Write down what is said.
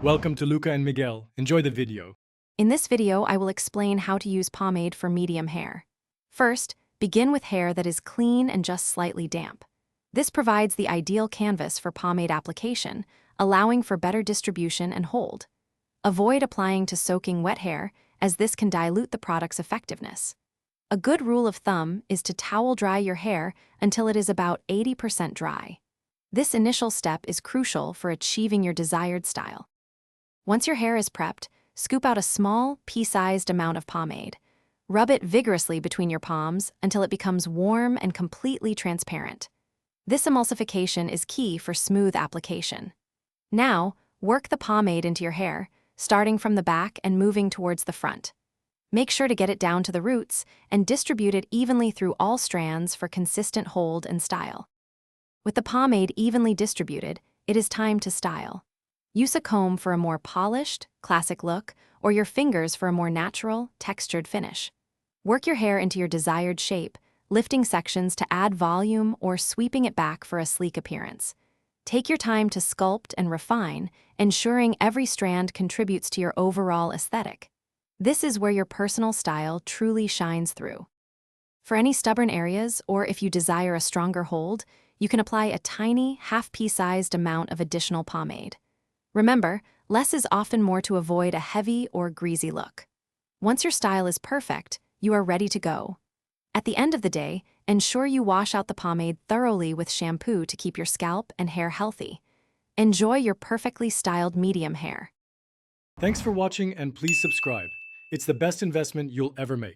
Welcome to Luca and Miguel. Enjoy the video. In this video, I will explain how to use pomade for medium hair. First, begin with hair that is clean and just slightly damp. This provides the ideal canvas for pomade application, allowing for better distribution and hold. Avoid applying to soaking wet hair, as this can dilute the product's effectiveness. A good rule of thumb is to towel dry your hair until it is about 80% dry. This initial step is crucial for achieving your desired style. Once your hair is prepped, scoop out a small, pea-sized amount of pomade. Rub it vigorously between your palms until it becomes warm and completely transparent. This emulsification is key for smooth application. Now, work the pomade into your hair, starting from the back and moving towards the front. Make sure to get it down to the roots and distribute it evenly through all strands for consistent hold and style. With the pomade evenly distributed, it is time to style. Use a comb for a more polished, classic look, or your fingers for a more natural, textured finish. Work your hair into your desired shape, lifting sections to add volume or sweeping it back for a sleek appearance. Take your time to sculpt and refine, ensuring every strand contributes to your overall aesthetic. This is where your personal style truly shines through. For any stubborn areas, or if you desire a stronger hold, you can apply a tiny, half-pea-sized amount of additional pomade. Remember, less is often more to avoid a heavy or greasy look. Once your style is perfect, you are ready to go. At the end of the day, ensure you wash out the pomade thoroughly with shampoo to keep your scalp and hair healthy. Enjoy your perfectly styled medium hair. Thanks for watching and please subscribe. It's the best investment you'll ever make.